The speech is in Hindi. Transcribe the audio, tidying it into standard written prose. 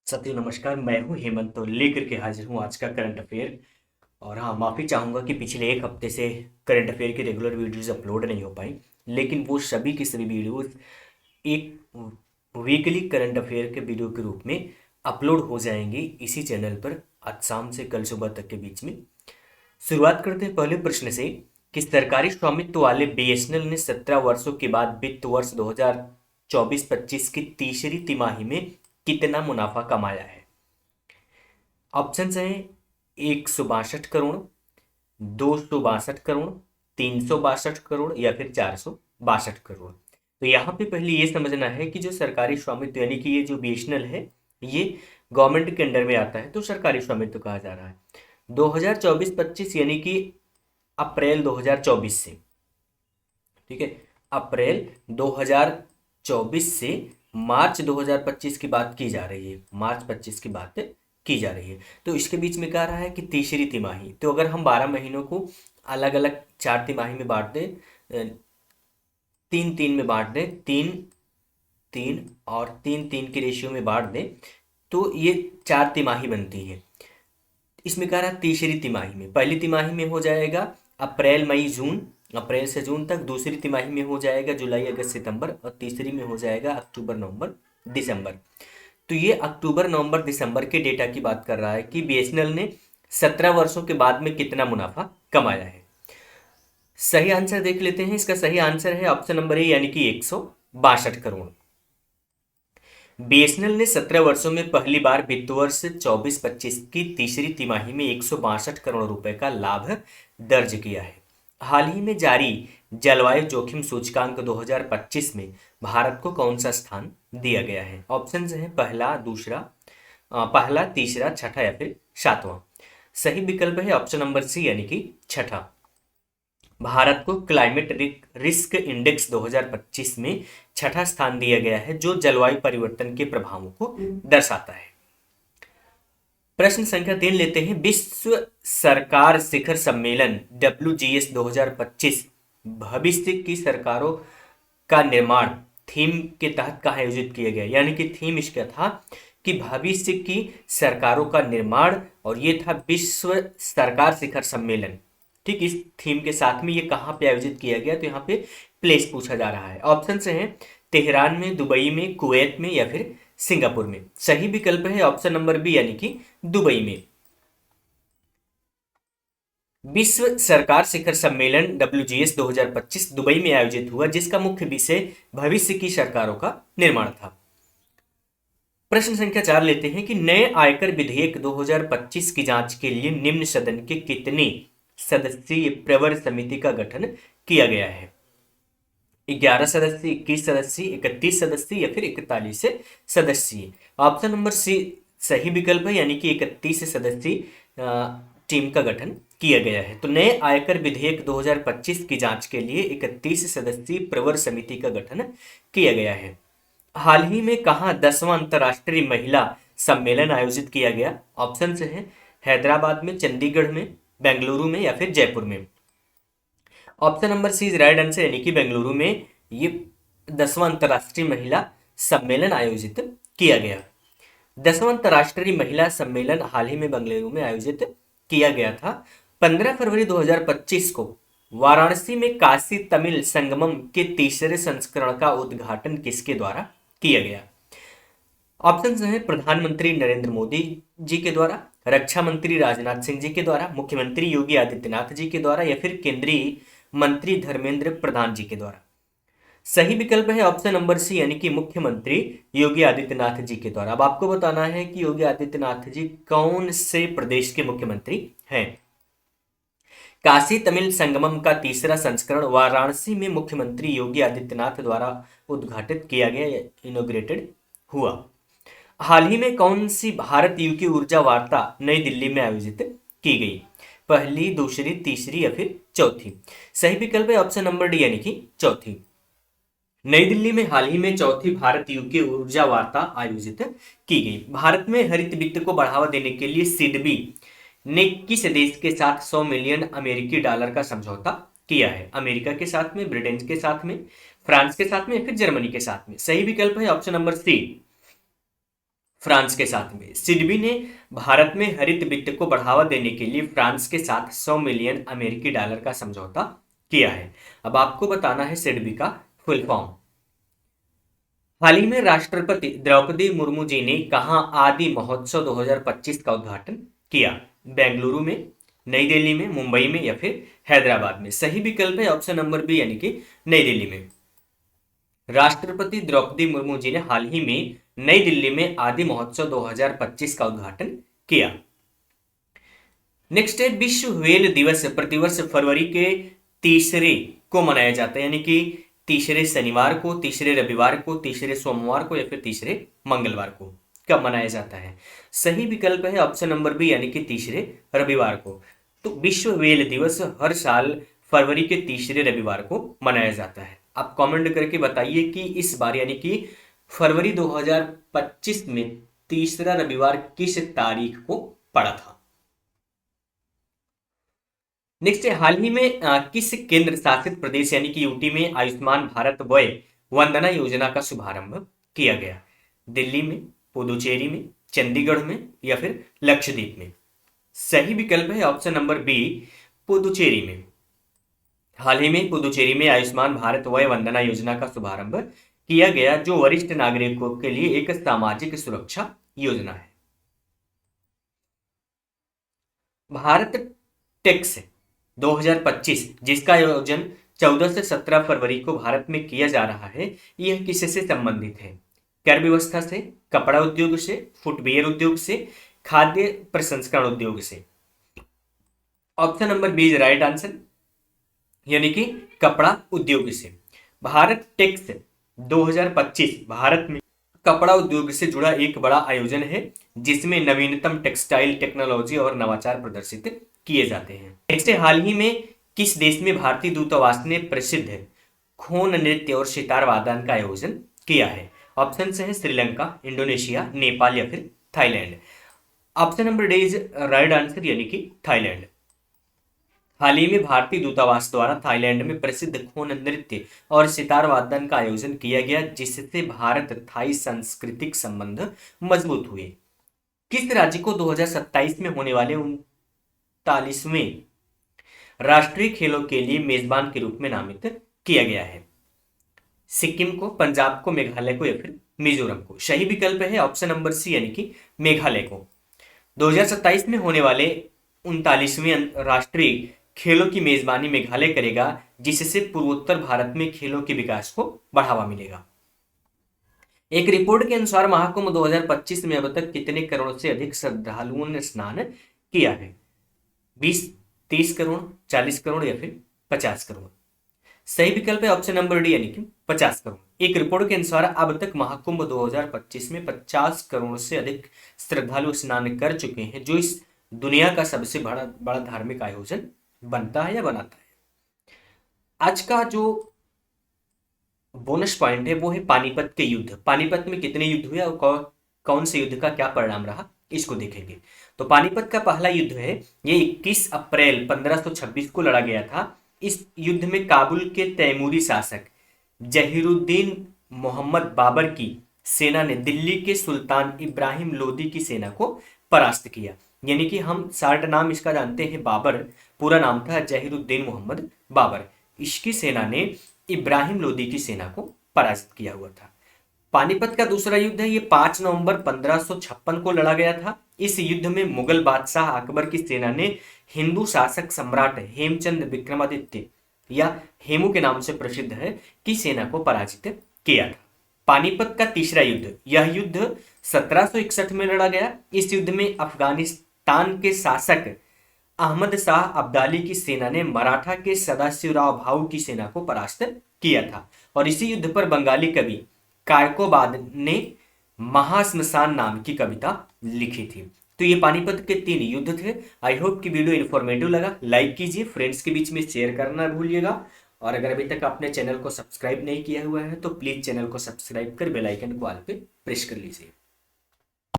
साथियों नमस्कार। मैं हूं हेमंत तो लेकर के हाजिर हूं आज का करंट अफेयर। और हाँ, माफ़ी चाहूँगा कि पिछले एक हफ्ते से करंट अफेयर की रेगुलर वीडियोस अपलोड नहीं हो पाई, लेकिन वो सभी की सभी वीडियोस एक वीकली करंट अफेयर के वीडियो के रूप में अपलोड हो जाएंगी इसी चैनल पर आज शाम से कल सुबह तक के बीच में। शुरुआत करते हैं पहले प्रश्न से कि सरकारी स्वामित्व वाले बीएसएनएल ने 17 वर्षों के बाद वित्त वर्ष 2024-25 की तीसरी तिमाही में कितना मुनाफा कमाया है। ऑप्शंस हैं 162 करोड़, 262 करोड़, 362 करोड़ या फिर 462 करोड़। तो यहाँ पे पहले ये समझना है कि जो सरकारी स्वामित्व यानी कि ये जो बीएसएनएल है, ये गवर्नमेंट के अंडर में आता है तो सरकारी स्वामित्व कहा जा रहा है। 2024-25 यानी कि अप्रैल 2024 से, ठीक है, अप्रैल 2024 से मार्च 2025 की बात की जा रही है, मार्च 25 की बात की जा रही है। तो इसके बीच में कह रहा है कि तीसरी तिमाही, तो अगर हम 12 महीनों को अलग अलग 4 तिमाही में बांट दें, 3-3 में बांट दें, 3-3 और 3-3 के रेशियो में बांट दें, तो ये 4 तिमाही बनती है। इसमें कह रहा है तीसरी तिमाही में, पहली तिमाही में हो जाएगा अप्रैल मई जून, अप्रैल से जून तक, दूसरी तिमाही में हो जाएगा जुलाई अगस्त सितंबर और तीसरी में हो जाएगा अक्टूबर नवंबर दिसंबर। तो ये अक्टूबर नवंबर दिसंबर के डेटा की बात कर रहा है कि बीएसएनएल ने 17 वर्षों के बाद में कितना मुनाफा कमाया है। सही आंसर देख लेते हैं। इसका सही आंसर है ऑप्शन नंबर ए यानी कि 162 करोड़। बीएसएनएल ने 17 वर्षों में पहली बार वित्त वर्ष 24-25 की तीसरी तिमाही में 162 करोड़ रुपए का लाभ दर्ज किया है। हाल ही में जारी जलवायु जोखिम सूचकांक 2025 में भारत को कौन सा स्थान दिया गया है। ऑप्शंस हैं पहला, दूसरा, पहला, तीसरा, छठा या फिर सातवां। सही विकल्प है ऑप्शन नंबर सी यानी कि छठा। भारत को क्लाइमेट रिस्क इंडेक्स 2025 में छठा स्थान दिया गया है, जो जलवायु परिवर्तन के प्रभावों को दर्शाता है। प्रश्न संख्या 3 लेते हैं। विश्व सरकार शिखर सम्मेलन WGS 2025 भविष्य की सरकारों का निर्माण थीम के तहत कहाँ आयोजित किया गया, यानी कि थीम इसका था कि भविष्य की सरकारों का निर्माण, और ये था विश्व सरकार शिखर सम्मेलन। ठीक, इस थीम के साथ में ये कहाँ पे आयोजित किया गया, तो यहाँ पे प्लेस पूछा जा रहा है। ऑप्शन से हैं तेहरान में, दुबई में, कुवैत में या फिर सिंगापुर में। सही विकल्प है ऑप्शन नंबर बी यानी कि दुबई में। विश्व सरकार शिखर सम्मेलन WGS 2025 दुबई में आयोजित हुआ, जिसका मुख्य विषय भविष्य की सरकारों का निर्माण था। प्रश्न संख्या 4 लेते हैं कि नए आयकर विधेयक 2025 की जांच के लिए निम्न सदन के कितने सदस्यीय प्रवर समिति का गठन किया गया है। 11 सदस्य, 21 सदस्य, 31 सदस्य या फिर 41 सदस्यीय। ऑप्शन नंबर सी सही विकल्प है, यानी कि 31 सदस्यीय टीम का गठन किया गया है। तो नए आयकर विधेयक 2025 की जांच के लिए 31 सदस्यीय प्रवर समिति का गठन किया गया है। हाल ही में कहाँ 10वां अंतर्राष्ट्रीय महिला सम्मेलन आयोजित किया गया। ऑप्शन से है हैदराबाद में, चंडीगढ़ में, बेंगलुरु में या फिर जयपुर में। Option number C is right answer, यानी कि बेंगलुरु में ये 10वां अंतर्राष्ट्रीय महिला सम्मेलन आयोजित किया गया। 10वां अंतर्राष्ट्रीय महिला सम्मेलन हाल ही में बेंगलुरु में आयोजित किया गया था। 15 फरवरी 2025 को वाराणसी में काशी तमिल संगमम के तीसरे संस्करण का उद्घाटन किसके द्वारा किया गया। ऑप्शन हैं प्रधानमंत्री नरेंद्र मोदी जी के द्वारा, रक्षा मंत्री राजनाथ सिंह जी के द्वारा, मुख्यमंत्री योगी आदित्यनाथ जी के द्वारा या फिर केंद्रीय मंत्री धर्मेंद्र प्रधान जी के द्वारा। सही विकल्प है ऑप्शन नंबर सी यानी कि मुख्यमंत्री योगी आदित्यनाथ जी के द्वारा। अब आपको बताना है कि योगी आदित्यनाथ जी कौन से प्रदेश के मुख्यमंत्री हैं। काशी तमिल संगमम का तीसरा संस्करण वाराणसी में मुख्यमंत्री योगी आदित्यनाथ द्वारा उद्घाटित किया गया, इनोग्रेटेड हुआ। हाल ही में कौन सी भारत यूके ऊर्जा वार्ता नई दिल्ली में आयोजित की गई। पहली, दूसरी, तीसरी या फिर चौथी। सही विकल्प है ऑप्शन नंबर डी यानी कि चौथी। नई दिल्ली में हाल ही में चौथी भारत यूके ऊर्जा वार्ता आयोजित की गई। भारत में हरित वित्त को बढ़ावा देने के लिए सिडबी ने किस देश के साथ 100 मिलियन अमेरिकी डॉलर का समझौता किया है। अमेरिका के साथ में, ब्रिटेन के साथ में, फ्रांस के साथ में या फिर जर्मनी के साथ में। सही विकल्प है ऑप्शन नंबर सी फ्रांस के साथ में। सिडबी ने भारत में हरित वित्त को बढ़ावा देने के लिए फ्रांस के साथ 100 मिलियन अमेरिकी डॉलर का समझौता किया है। अब आपको बताना है सिडबी का फुल फॉर्म। हाल ही में राष्ट्रपति द्रौपदी मुर्मू जी ने कहा आदि महोत्सव 2025 का उद्घाटन किया? बेंगलुरु में, नई दिल्ली में, मुंबई में या फिर हैदराबाद में? सही विकल्प है ऑप्शन नंबर बी यानी कि नई दिल्ली में। राष्ट्रपति द्रौपदी मुर्मू जी ने हाल ही में नई दिल्ली में आदि महोत्सव 2025 का उद्घाटन किया। नेक्स्ट है विश्व व्हेल दिवस प्रतिवर्ष फरवरी के तीसरे को मनाया जाता है, यानी कि तीसरे शनिवार को, तीसरे रविवार को, तीसरे सोमवार को या फिर तीसरे मंगलवार को कब मनाया जाता है? सही विकल्प है ऑप्शन नंबर बी यानी कि तीसरे रविवार को। तो विश्व व्हेल दिवस हर साल फरवरी के तीसरे रविवार को मनाया जाता है। आप कमेंट करके बताइए कि इस बार यानी कि फरवरी 2025 में तीसरा रविवार किस तारीख को पड़ा था। नेक्स्ट है हाल ही में किस केंद्र शासित प्रदेश यानी कि यूटी में आयुष्मान भारत वय वंदना योजना का शुभारंभ किया गया? दिल्ली में, पुदुचेरी में, चंडीगढ़ में या फिर लक्षद्वीप में? सही विकल्प है ऑप्शन नंबर बी पुदुचेरी में। हाल ही में पुदुचेरी में आयुष्मान भारत वय वंदना योजना का शुभारंभ किया गया, जो वरिष्ठ नागरिकों के लिए एक सामाजिक सुरक्षा योजना है। भारत टैक्स 2025 जिसका आयोजन 14 से 17 फरवरी को भारत में किया जा रहा है, यह किससे संबंधित है? कर व्यवस्था से, कपड़ा उद्योग से, फुटवियर उद्योग से, खाद्य प्रसंस्करण उद्योग से? Option number B is right answer, यानी कि कपड़ा उद्योग से। भारत टैक्स 2025 भारत में कपड़ा उद्योग से जुड़ा एक बड़ा आयोजन है जिसमें नवीनतम टेक्सटाइल टेक्नोलॉजी और नवाचार प्रदर्शित किए जाते हैं। नेक्स्ट हाल ही में किस देश में भारतीय दूतावास ने प्रसिद्ध खोन नृत्य और सितार वादन का आयोजन किया है? ऑप्शन है श्रीलंका, इंडोनेशिया, नेपाल या फिर Thailand? Option number D is right answer, यानी कि थाईलैंड। हाल ही में भारतीय दूतावास द्वारा थाईलैंड में प्रसिद्ध खोन नृत्य और सितार वादन का आयोजन किया गया, जिससे भारत थाई सांस्कृतिक संबंध मजबूत हुए। किस राज्य को 2027 में होने वाले 39वें राष्ट्रीय खेलों के लिए मेजबान के रूप में नामित किया गया है? सिक्किम को, पंजाब को, मेघालय को या फिर मिजोरम को? सही विकल्प है ऑप्शन नंबर सी यानी कि मेघालय को। 2027 में होने वाले 39वें राष्ट्रीय खेलों की मेजबानी मेघालय करेगा, जिससे पूर्वोत्तर भारत में खेलों के विकास को बढ़ावा मिलेगा। एक रिपोर्ट के अनुसार महाकुंभ 2025 में अब तक कितने करोड़ से अधिक श्रद्धालुओं ने स्नान किया है? 20, 30 करोड़, 40 करोड़ या फिर 50 करोड़? सही विकल्प है ऑप्शन नंबर डी यानी कि 50 करोड़। एक रिपोर्ट के अनुसार अब तक महाकुंभ 2025 में 50 करोड़ से अधिक श्रद्धालु स्नान कर चुके हैं, जो इस दुनिया का सबसे बड़ा धार्मिक आयोजन बनता है या बनाता है। आज का जो बोनस पॉइंट है वो है पानीपत के युद्ध। पानीपत में कितने युद्ध हुए और कौन से युद्ध का क्या परिणाम रहा, इसको देखेंगे। तो पानीपत का पहला युद्ध है, ये 21 अप्रैल 1526 को लड़ा गया था। इस युद्ध में काबुल के तैमूरी शासक जहीरुद्दीन मोहम्मद बाबर की सेना ने दिल्ली के सुल्तान इब्राहिम लोदी की सेना को परास्त किया। यानी कि हम शार्ट नाम इसका जानते हैं बाबर, पूरा नाम था जहीरुद्दीन मोहम्मद बाबर। इसकी सेना ने इब्राहिम लोदी की सेना को परास्त किया हुआ था। पानीपत का दूसरा युद्ध है, ये 5 नवंबर 1556 को लड़ा गया था। इस युद्ध में मुगल बादशाह अकबर की सेना ने हिंदू शासक सम्राट हेमचंद विक्रमादित्य या हेमू के नाम से प्रसिद्ध है की सेना को पराजित किया था। पानीपत का तीसरा युद्ध, यह युद्ध 1761 में लड़ा गया। इस युद्ध में अफगानिस्तान के शासक अहमद शाह अब्दाली की सेना ने मराठा के सदाशिवराव भाऊ की सेना को परास्त किया था। और इसी युद्ध पर बंगाली कवि कायकोबाद ने महाश्मशान नाम की कविता लिखी थी। तो ये पानीपत के 3 युद्ध थे। आई होप कि वीडियो इन्फॉर्मेटिव लगा। लाइक कीजिए, फ्रेंड्स के बीच में शेयर करना भूलिएगा। और अगर अभी तक आपने चैनल को सब्सक्राइब नहीं किया हुआ है तो प्लीज चैनल को सब्सक्राइब कर बेल आइकन को ऑल पे प्रेस कर लीजिए।